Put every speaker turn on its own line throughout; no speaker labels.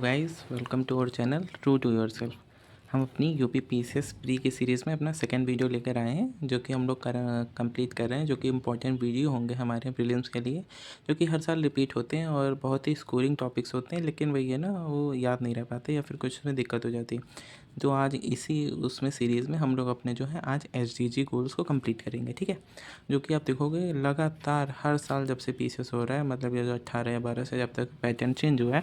Guys welcome to our channel true to yourself. हम अपनी UP PCS pre की series में अपना सेकंड वीडियो लेकर आए हैं, जो कि हम लोग कंप्लीट कर रहे हैं, जो कि इम्पोर्टेंट वीडियो होंगे हमारे प्रीलिम्स के लिए, जो कि हर साल रिपीट होते हैं और बहुत ही स्कोरिंग टॉपिक्स होते हैं, लेकिन वही है ना, वो याद नहीं रह पाते या फिर कुछ में दिक्कत हो जाती है। तो आज इसी उसमें सीरीज़ में हम लोग अपने जो है आज एसडीजी गोल्स को कंप्लीट करेंगे, ठीक है। जो कि आप देखोगे लगातार हर साल जब से पीसीएस हो रहा है, मतलब ये जो 18 या 12 से जब तक पैटर्न चेंज हुआ है,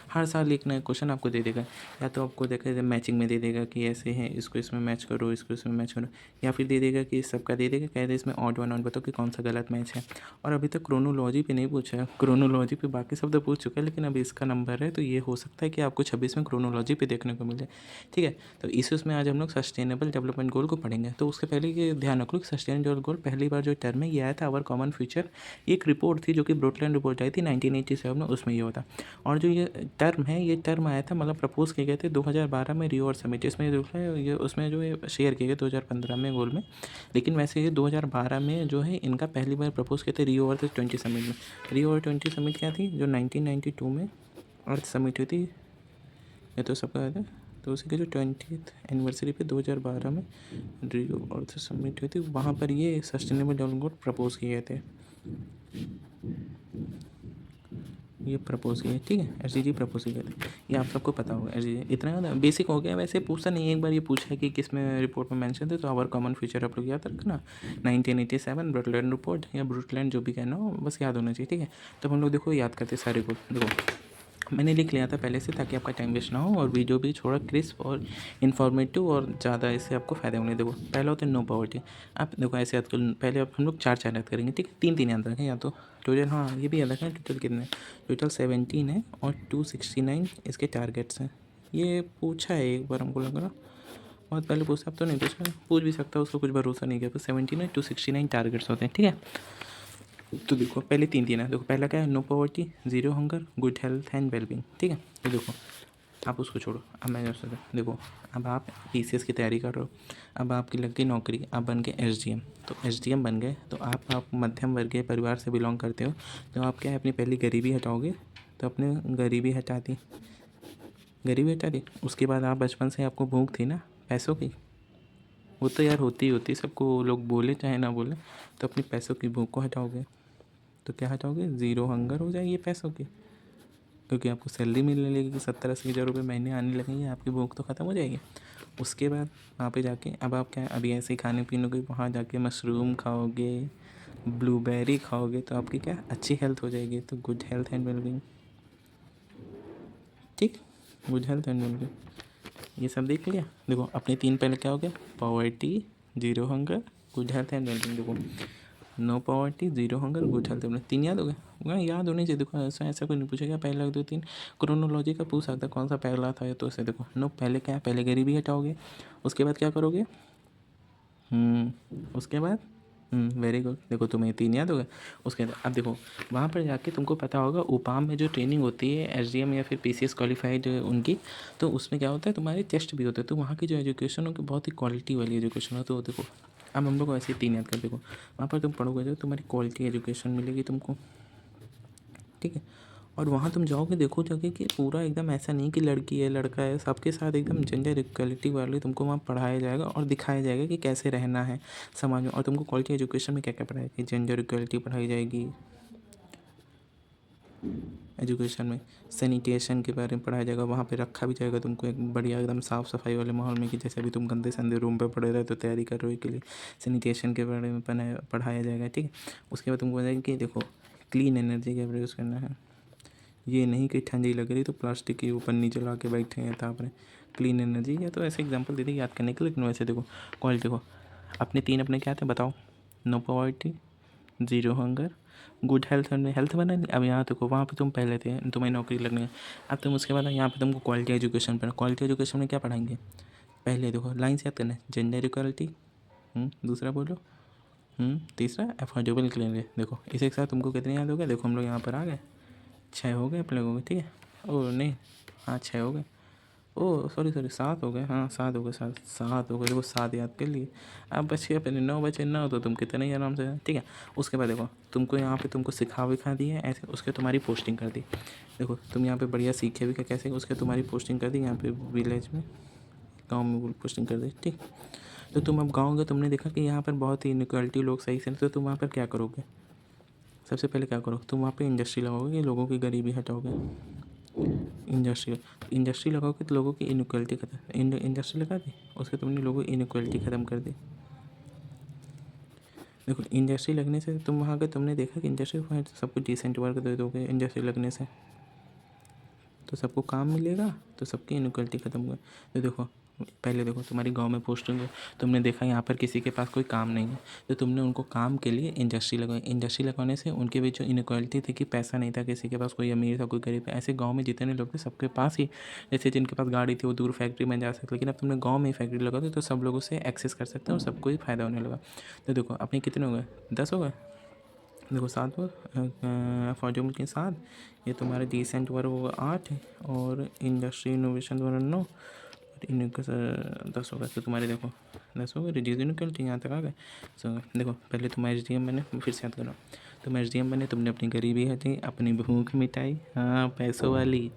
हर साल एक नया क्वेश्चन आपको दे देगा। या तो आपको देखा मैचिंग में दे देगा कि ऐसे हैं, इसको इसमें मैच करो, इसको इसमें मैच करो, या फिर दे देगा कि सबका दे देगा, कह दे इसमें ऑड वन ऑड बताओ कि कौन सा गलत मैच है। और अभी तक क्रोनोलॉजी पे नहीं पूछा है, क्रोनोलॉजी पे बाकी सब तो पूछ चुका है, लेकिन अभी इसका नंबर है, तो ये हो सकता है कि आपको 26 में क्रोनोलॉजी पे देखने को मिले, ठीक है। तो इस उसमें आज हम लोग सस्टेनेबल डेवलपमेंट गोल को पढ़ेंगे। तो उसके पहले ये ध्यान रखो कि सस्टेनेबल गोल पहली बार जो टर्म है ये आया था आवर कॉमन फ्यूचर। एक रिपोर्ट थी जो कि ब्रोटलैंड रिपोर्ट आई थी 1987 में, उसमें ये होता। और जो ये टर्म है, ये टर्म आया था, मतलब प्रपोज किए गए थे 2012 में रियो और समिट। इसमें जो है ये उसमें जो है शेयर किए गए 2015 में गोल में, लेकिन वैसे ये 2012 में जो है इनका पहली बार प्रपोज किए थे रियो और 20 समिट में। रियो और 20 समिट क्या थी, जो 1992 में अर्थ समिट हुई थी, ये तो सबका याद है। तो उसी के जो 20th एनिवर्सरी पे 2012 में रियो अर्थ समिट हुई थी, वहाँ पर ये सस्टेनेबल डेवलपमेंट गोल प्रपोज किए गए थे, ये प्रपोज किया, ठीक है। एसडीजी प्रपोज किया था, ये आप सबको पता होगा। एसडीजी इतना बेसिक हो गया, वैसे पूछता नहीं है, एक बार ये पूछा है कि किस में रिपोर्ट में मेंशन थे, तो आवर कॉमन फ्यूचर आप लोग याद रखना, 1987 ब्रुटलैंड रिपोर्ट या ब्रुटलैंड जो भी कहना हो, बस याद होना चाहिए, ठीक है। तो हम लोग देखो याद करते सारे को, देखो मैंने लिख लिया था पहले से ताकि आपका टाइम वेस्ट ना हो और वीडियो भी थोड़ा क्रिस्प और इन्फॉर्मेटिव और ज़्यादा इससे आपको फ़ायदा होने। देखो पहला होता है नो पॉवर्टी। आप देखो ऐसे याद कर, पहले आप हम लोग चार चार याद करेंगे, ठीक है। तीन तीन याद रखें, या तो टोटल, हाँ ये भी याद रखें टोटल कितने, टोटल 17 है और 269 इसके टारगेट्स हैं। ये पूछा है एक बार, हमको लग रहा बहुत पहले पूछा, अब तो नहीं पूछा, पूछ भी सकता है, उसको कुछ भरोसा नहीं किया। तो 17 है, 269 टारगेट्स होते हैं, ठीक है। तो देखो पहले तीन तीन है, देखो पहला क्या है, no poverty, zero hunger, good health and wellbeing, ठीक है। तो देखो आप उसको छोड़ो, अब मैं जैसे देखो, अब आप पीसीएस की तैयारी कर रहे हो, अब आपकी लग गई नौकरी, आप बन गए एसडीएम। तो एसडीएम बन गए तो आप मध्यम वर्गीय परिवार से बिलोंग करते हो, तो आप क्या है, अपनी पहली गरीबी हटाओगे। तो अपने गरीबी हटा दी। उसके बाद आप बचपन से आपको भूख थी ना पैसों की, वो तो यार होती ही होती है सबको, लोग बोले चाहे ना बोले, तो अपनी पैसों की भूख को हटाओगे। तो क्या हटाओगे, ज़ीरो हंगर हो जाएगी पैसों की, क्योंकि आपको सैलरी मिलने लगेगी, 70-80 हज़ार रुपये महीने आने लगेंगे, आपकी भूख तो ख़त्म हो जाएगी। उसके बाद वहाँ पे जाके अब आप क्या, अभी ऐसे ही खाने पीने को, वहाँ जाके मशरूम खाओगे, ब्लूबेरी खाओगे, तो आपकी क्या अच्छी हेल्थ हो जाएगी। तो गुड हेल्थ एंड वेलबींग, ठीक, गुड हेल्थ एंड वेलबींग ये सब देख लिया। देखो अपने तीन पहले क्या हो गया, poverty, zero hunger, good health and wellbeing. देखो no poverty, zero hunger, good health and, तीन याद हो गए, वहाँ याद होने चाहिए। देखो ऐसा ऐसा कोई नहीं पूछेगा पहला दो तीन, क्रोनोलॉजी का पूछ सकता है कौन सा पहला था, तो उसे देखो नो, पहले क्या है, पहले गरीबी हटाओगे, उसके बाद क्या करोगे, उसके बाद वेरी गुड, देखो तुम्हें तीन याद हो गए। उसके बाद अब देखो वहाँ पर जाके तुमको पता होगा उपाम में जो ट्रेनिंग होती है एसडीएम या फिर पीसीएस क्वालिफाइड उनकी, तो उसमें क्या होता है, तुम्हारे टेस्ट भी होते हैं, तो वहाँ की जो एजुकेशन होगी बहुत ही क्वालिटी वाली एजुकेशन हो। तो देखो अब हम लोग को ऐसे ही तीन याद कर, देखो वहाँ पर तुम पढ़ोगे तो तुम्हारी क्वालिटी एजुकेशन मिलेगी तुमको, ठीक है। और वहाँ तुम जाओगे, देखो जाके कि पूरा एकदम ऐसा नहीं कि लड़की है लड़का है, सबके साथ एकदम जेंडर इक्वलिटी वाले तुमको वहाँ पढ़ाया जाएगा और दिखाया जाएगा कि कैसे रहना है समाज में। और तुमको क्वालिटी एजुकेशन में क्या क्या पढ़ाएगी, जेंडर इक्वलिटी पढ़ाई जाएगी एजुकेशन में, सैनिटेशन के बारे में पढ़ाया जाएगा, वहाँ पे रखा भी जाएगा तुमको एक बढ़िया एकदम साफ़ सफाई वाले माहौल में, कि जैसे अभी तुम गंदे संदे रूम पे पड़े रहे तो तैयारी कर रहे हो के लिए सैनिटेशन के बारे में पढ़ाया जाएगा, ठीक है। उसके बाद तुमको बताएगा कि देखो क्लीन एनर्जी का यूज़ करना है, ये नहीं कि ठंडी लग रही तो प्लास्टिक के ऊपर नीचे ला के बैठे हैं ताप रहे, क्लीन एनर्जी, या तो ऐसे एग्जांपल दे दी याद करने के लिए। लेकिन वैसे देखो क्वालिटी को अपने तीन अपने क्या थे बताओ, no poverty, zero hunger, good health and health बना नहीं। अब यहाँ देखो वहाँ पे तुम पहले थे, तुम्हें नौकरी लगनी है, अब तुम उसके बाद यहाँ पे तुमको क्वालिटी एजुकेशन पर, क्वालिटी एजुकेशन में क्या पढ़ाएंगे, पहले देखो लाइन से याद करना है, जेंडर इक्वालिटी, दूसरा बोलो, तीसरा अफोर्डेबल क्लीननेस। देखो इसे एक साथ तुमको कितने याद हो गए, देखो हम लोग यहाँ पर आ गए, 6 हो गए अपने लोगों के, ठीक है। ओ नहीं, हाँ 6 हो गए। ओह सॉरी सॉरी, 7 हो गए, हाँ 7 हो गए, 7 हो गए, देखो 7 याद कर लिए। अब बचे अपने 9 बचे 9, तो तुम कितने ही आराम से, ठीक है। उसके बाद देखो तुमको यहाँ पे तुमको सिखा विखा दिए ऐसे, उसके तुम्हारी पोस्टिंग कर दी। देखो तुम यहाँ पे बढ़िया सीखे भी क्या कैसे, उसके तुम्हारी पोस्टिंग कर दी यहाँ पे विलेज में, गाँव में पोस्टिंग कर दी, ठीक। तो तुम अब गाँव गए, तुमने देखा कि यहाँ पर बहुत ही इनक्वालिटी, लोग सही से, तो तुम वहाँ पर क्या करोगे? सबसे पहले क्या करो, तुम वहाँ पे इंडस्ट्री लगाओगे, लोगों की गरीबी हटाओगे। इंडस्ट्री लगाओगे तो लोगों की इनक्वालिटी खत्म, इंडस्ट्री लगा दी, उसके तुमने लोगों की इनक्वालिटी ख़त्म कर दी। देखो इंडस्ट्री लगने से तुम वहाँ गए, तुमने देखा कि इंडस्ट्री सबको डिसेंट वर्क दे दोगे इंडस्ट्री लगने से, तो सबको काम मिलेगा, तो सबकी इनक्वालिटी ख़त्म हुआ। तो देखो पहले देखो तुम्हारी गांव में पोस्टिंग है, तुमने देखा यहाँ पर किसी के पास कोई काम नहीं है, तो तुमने उनको काम के लिए इंडस्ट्री लगाई। इंडस्ट्री लगाने से उनके बीच जो इनक्वालिटी थी कि पैसा नहीं था, किसी के पास कोई अमीर था कोई गरीब था, ऐसे गाँव में जितने लोग थे सबके पास ही, जैसे जिनके पास गाड़ी थी वो दूर फैक्ट्री में जा सकते, लेकिन अब तुमने गाँव में ही फैक्ट्री लगा दी, तो सब लोगों से एक्सेस कर सकते हैं और सबको ही फ़ायदा होने लगा। तो देखो अपने कितने हो गए, 10 हो गए। देखो 7 अफोर्डेबल के साथ, ये तुम्हारा डिसेंट वर्क होगा 8, और इंडस्ट्री इनोवेशन तुम्हारा 9, और इनका 10 होगा। तो तुम्हारे देखो 10 हो गए, रिड्यूस इनक्वालिटी यहाँ तक आ गए। सो देखो पहले तुम SDM बने, फिर से याद करो, तुम SDM बने, तुमने अपनी गरीबी हटाई, अपनी भूख मिटाई, हाँ पैसों वाली।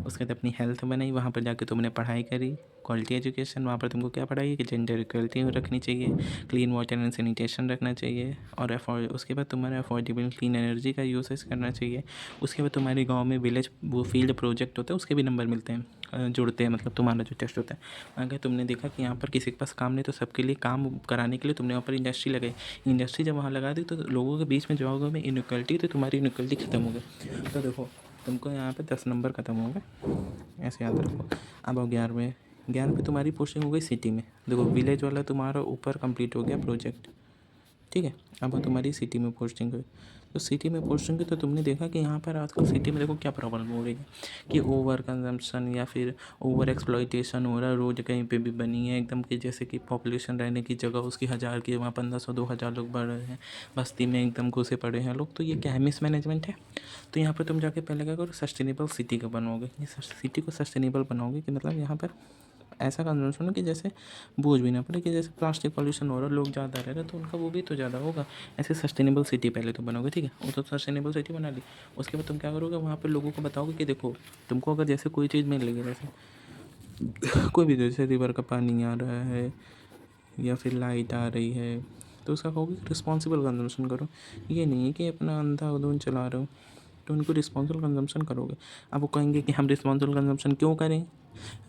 उसके बाद अपनी हेल्थ बनाई, वहाँ पर जाके तुमने पढ़ाई करी, क्वालिटी एजुकेशन। वहाँ पर तुमको क्या पढ़ाई कि जेंडर इक्वलिटी रखनी चाहिए, क्लीन वाटर एंड सैनिटेशन रखना चाहिए, और उसके बाद तुम्हारा अफोर्डेबल क्लीन एनर्जी का यूसेज करना चाहिए। उसके बाद तुम्हारे गांव में विलेज वो फील्ड प्रोजेक्ट होता है, उसके भी नंबर मिलते हैं, जुड़ते हैं, मतलब तुम्हारा जो टेस्ट होता है। अगर तुमने देखा कि यहाँ पर किसी के पास काम नहीं, तो सबके लिए काम कराने के लिए तुमने वहाँ पर इंडस्ट्री लगाई। इंडस्ट्री जब वहाँ लगा दी, तो लोगों के बीच में जो होगा में इनक्वलिटी, तो तुम्हारी इनक्वलिटी ख़त्म हो गई। तो देखो तुमको यहाँ पे 10 नंबर ख़त्म हो गए, ऐसे याद रखो। अब आओ 11वें, 11वें तुम्हारी पोस्टिंग हो गई सिटी में। देखो विलेज वाला तुम्हारा ऊपर कंप्लीट हो गया प्रोजेक्ट, ठीक है। अब तुम्हारी सिटी में पोस्टिंग हुई, तो सिटी में पोस्टिंग हुई, तो तुमने देखा कि यहाँ पर आजकल सिटी में देखो क्या प्रॉब्लम हो रही है कि ओवर कंजम्पशन या फिर ओवर एक्सप्लॉइटेशन हो रहा है। रोड कहीं पे भी बनी है एकदम कि जैसे कि पॉपुलेशन रहने की जगह उसकी 1000 की, वहाँ 1500 2000 लोग बढ़ रहे हैं, बस्ती में एकदम घुसे पड़े हैं लोग। तो ये क्या है, मिसमैनेजमेंट है। तो यहाँ पर तुम जाके पहले क्या करो, सस्टेनेबल सिटी का बनोगे, ये सिटी को सस्टेनेबल बनाओगे कि मतलब यहाँ पर ऐसा कंजम्पशन हो कि जैसे बोझ भी ना पड़े, कि जैसे प्लास्टिक पॉल्यूशन हो रहा है, लोग ज़्यादा रह रहे हैं, तो उनका वो भी तो ज़्यादा होगा। ऐसे सस्टेनेबल सिटी पहले तो बनाओगे, ठीक है। वो तो सस्टेनेबल सिटी बना ली। उसके बाद तुम क्या करोगे, वहाँ पे लोगों को बताओगे कि देखो तुमको अगर जैसे कोई चीज़ मिल रही है, जैसे कोई भी, जैसे रिवर का पानी आ रहा है या फिर लाइट आ रही है, तो उसका कहोगे रिस्पॉन्सिबल कंजम्पशन करो। ये नहीं है कि अपना अंधाधुंध चला रहे हो, तो उनको रिस्पॉन्सिबल कंजम्पशन करोगे। अब वो कहेंगे कि हम रिस्पॉन्सिबल कंजम्पशन क्यों करें,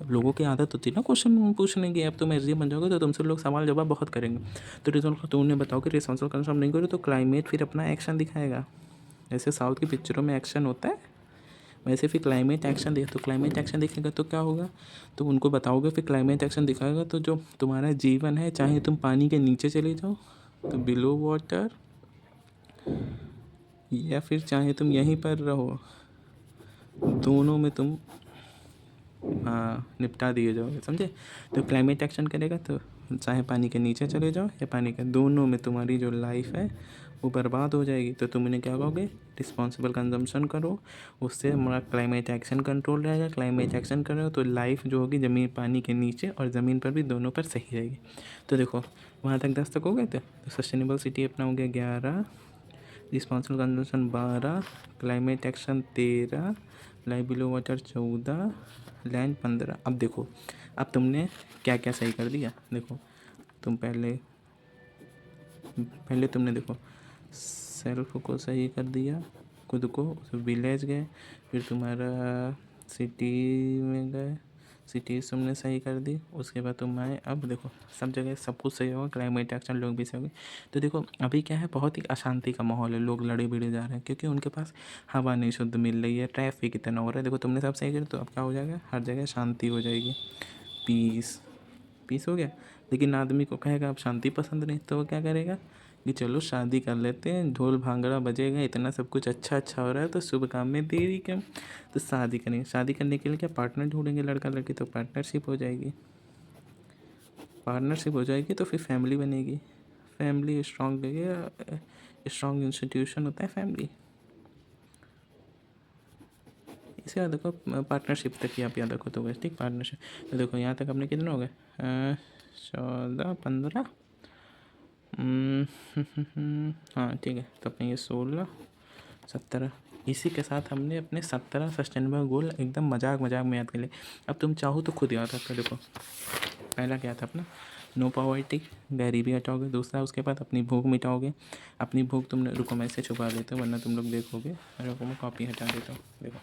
अब लोगों की आदत होती है ना क्वेश्चन पूछने की। अब तुम SDM बन जाओगे तो तुमसे लोग सवाल जवाब बहुत करेंगे, तो रिजल्ट तो उन्हें बताओ कि रिस्पॉन्सिबल कंजम्पशन नहीं करो, तो क्लाइमेट फिर अपना एक्शन दिखाएगा। जैसे साउथ की पिक्चरों में एक्शन होता है, वैसे फिर क्लाइमेट एक्शन देख, तो क्लाइमेट एक्शन दिखेगा तो क्या होगा, तो उनको बताओगे, फिर क्लाइमेट एक्शन दिखाएगा, तो जो तुम्हारा जीवन है, चाहे तुम पानी के नीचे चले जाओ तो बिलो वाटर, या फिर चाहे तुम यहीं पर रहो, दोनों में तुम निपटा दिए जाओगे, समझे। तो क्लाइमेट एक्शन करेगा तो चाहे पानी के नीचे चले जाओ या पानी के, दोनों में तुम्हारी जो लाइफ है वो बर्बाद हो जाएगी। तो तुम इन्हें क्या कहोगे, रिस्पॉन्सिबल कंजम्पशन करो, उससे हमारा क्लाइमेट एक्शन कंट्रोल रहेगा। क्लाइमेट एक्शन करो तो लाइफ जो होगी ज़मीन पानी के नीचे और ज़मीन पर भी, दोनों पर सही रहेगी। तो देखो वहाँ तक 10 तक हो गए थे। तो सस्टेनेबल सिटी अपना हो गया 11, responsible consumption 12, climate action 13, life below water 14, land 15। अब देखो अब तुमने क्या क्या सही कर दिया। देखो तुम पहले पहले तुमने देखो सेल्फ को सही कर दिया, खुद को, विलेज गए, फिर तुम्हारा सिटी में गए, सिटीज़ तुमने सही कर दी। उसके बाद तुम आए, अब देखो सब जगह सब कुछ सही होगा, क्लाइमेट एक्शन, लोग भी सही होंगे। तो देखो अभी क्या है, बहुत ही अशांति का माहौल है, लोग लड़े भिड़े जा रहे हैं क्योंकि उनके पास हवा नहीं शुद्ध मिल रही है, ट्रैफिक इतना हो रहा है। देखो तुमने सब सही कर, तो अब क्या हो जाएगा, हर जगह शांति हो जाएगी, पीस पीस हो गया। लेकिन आदमी को कहेगा अब शांति पसंद नहीं, तो वो क्या करेगा कि चलो शादी कर लेते हैं, ढोल भांगड़ा बजेगा, इतना सब कुछ अच्छा अच्छा हो रहा है, तो शुभ काम में देरी क्यों, तो शादी करेंगे। शादी करने के लिए क्या पार्टनर ढूंढेंगे, लड़का लड़की, तो पार्टनरशिप हो जाएगी। पार्टनरशिप हो जाएगी तो फिर फैमिली बनेगी, फैमिली स्ट्रॉन्ग लगेगा, स्ट्रॉन्ग इंस्टीट्यूशन होता है फैमिली। इसके बाद देखो पार्टनरशिप तक ही आप याद रखो तो बस, ठीक। पार्टनरशिप तो देखो यहाँ तक अपने कितने हो गए, 14 15, हाँ ठीक है। तो अपने ये 16 17, इसी के साथ हमने अपने 17 सस्टेनेबल गोल एकदम मजाक मजाक में याद कर लिए। अब तुम चाहो तो खुद याद रखो। देखो पहला क्या था अपना, नो पॉवर्टी, गरीबी हटाओगे। दूसरा उसके बाद अपनी भूख मिटाओगे। अपनी भूख तुमने, रुको मैं इसे छुपा देता हूँ वरना तुम लोग देखोगे। रुको मैं कॉपी हटा देता हूँ। देखो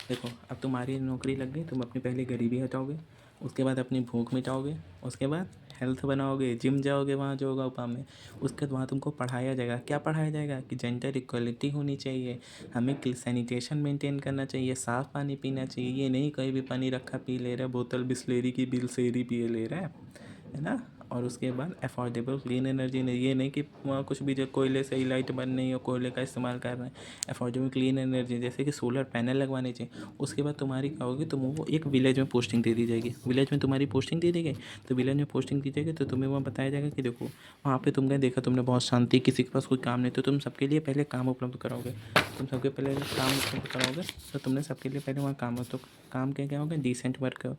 देखो अब तुम्हारी नौकरी लग गई, तुम अपनी पहले गरीबी हटाओगे, उसके बाद अपनी भूख मिटाओगे, उसके बाद हेल्थ बनाओगे, जिम जाओगे, वहाँ जो होगा उपा में। उसके बाद वहाँ तुमको पढ़ाया जाएगा। क्या पढ़ाया जाएगा कि जेंडर इक्वलिटी होनी चाहिए, हमें सैनिटेशन मेंटेन करना चाहिए, साफ़ पानी पीना चाहिए। ये नहीं कहीं भी पानी रखा पी ले रहा है, बोतल बिस्लेरी की बिल्सेरी पिए ले रहा है ना। और उसके बाद अफोर्डेबल क्लीन एनर्जी, नहीं ये नहीं कि वहाँ कुछ भी जो कोयले से ही लाइट बन रही हो, कोयले का इस्तेमाल कर रहे हैं। अफोर्डेबल क्लीन एनर्जी जैसे कि सोलर पैनल लगवाने चाहिए। उसके बाद तुम्हारी क्या होगी, तुमको एक विलेज में पोस्टिंग दे दी जाएगी। विलेज में तुम्हारी पोस्टिंग दे दी गई, तो विलेज में पोस्टिंग दी जाएगी तो तुम्हें वहाँ बताया जाएगा कि देखो वहाँ पे तुमने देखा, तुमने बहुत शांति, किसी के पास कोई काम नहीं, तो तुम सबके लिए पहले काम उपलब्ध कराओगे। तुम सबके पहले काम उपलब्ध कराओगे तो तुमने सबके लिए पहले वहाँ काम, तो काम क्या क्या होगा, डिसेंट वर्क।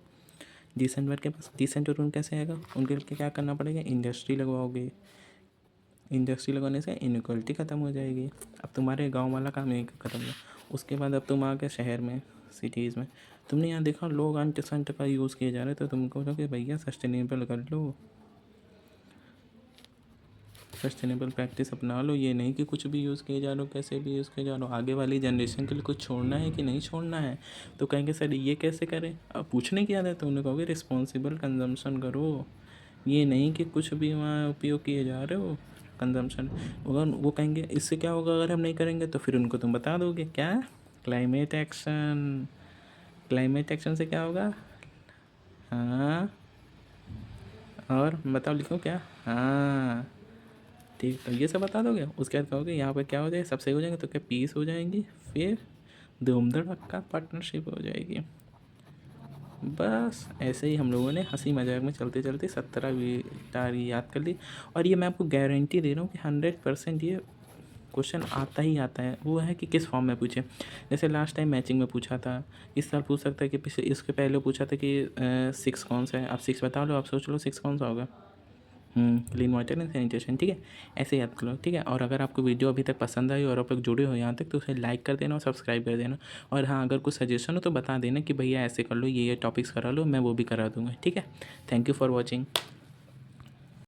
डिसेंट वर्क के पास डिसेंट रूम कैसे आएगा, उनके लिए क्या करना पड़ेगा, इंडस्ट्री लगवाओगे। इंडस्ट्री लगाने से इनक्वलिटी ख़त्म हो जाएगी। अब तुम्हारे गांव वाला काम यही ख़त्म हो। उसके बाद अब तुम आ गए शहर में, सिटीज़ में। तुमने यहाँ देखा लोग अंट संट का यूज़ किए जा रहे, तो तुमको कि भैया सस्टेनेबल कर लो, सस्टेनेबल प्रैक्टिस अपना लो। ये नहीं कि कुछ भी यूज़ किए जा रहे हो, कैसे भी यूज़ किए जा रहे हो। आगे वाली जनरेशन के लिए कुछ छोड़ना है कि नहीं छोड़ना है। तो कहेंगे सर ये कैसे करें, अब पूछने की आदत है। उन्हें कहोगे रिस्पॉन्सिबल कंजम्पशन करो, ये नहीं कि कुछ भी वहाँ उपयोग किए जा रहे हो कंजम्पशन। अगर वो कहेंगे इससे क्या होगा अगर हम नहीं करेंगे, तो फिर उनको तुम बता दोगे क्या, क्लाइमेट एक्शन। क्लाइमेट एक्शन से क्या होगा, हाँ, और बताओ लिखो क्या, हाँ ठीक। तो ये सब बता दोगे। उसके बाद कहोगे यहाँ पर क्या हो जाए, सब सही हो जाएंगे, तो क्या पीस हो जाएंगी, फिर धूम धड़क्का पार्टनरशिप हो जाएगी। बस ऐसे ही हम लोगों ने हंसी मजाक में चलते चलते 17 तारीख याद कर ली। और ये मैं आपको गारंटी दे रहा हूँ कि 100% ये क्वेश्चन आता ही आता है। वो है कि किस फॉर्म में पूछे। जैसे लास्ट टाइम मैचिंग में पूछा था, इस साल पूछ सकता है कि पिछले, इसके पहले पूछा था कि 6 कौन सा है। आप 6 बता लो, आप सोच लो 6 कौन सा होगा। क्लीन वाटर एंड सैनिटेशन, ठीक है। ऐसे याद कर लो, ठीक है। और अगर आपको वीडियो अभी तक पसंद आई और आप लोग जुड़े हो यहाँ तक, तो उसे लाइक कर देना और सब्सक्राइब कर देना। और हाँ, अगर कुछ सजेशन हो तो बता देना कि भैया ऐसे कर लो, ये टॉपिक्स करा लो, मैं वो भी करा दूँगा, ठीक है। Thank you for watching.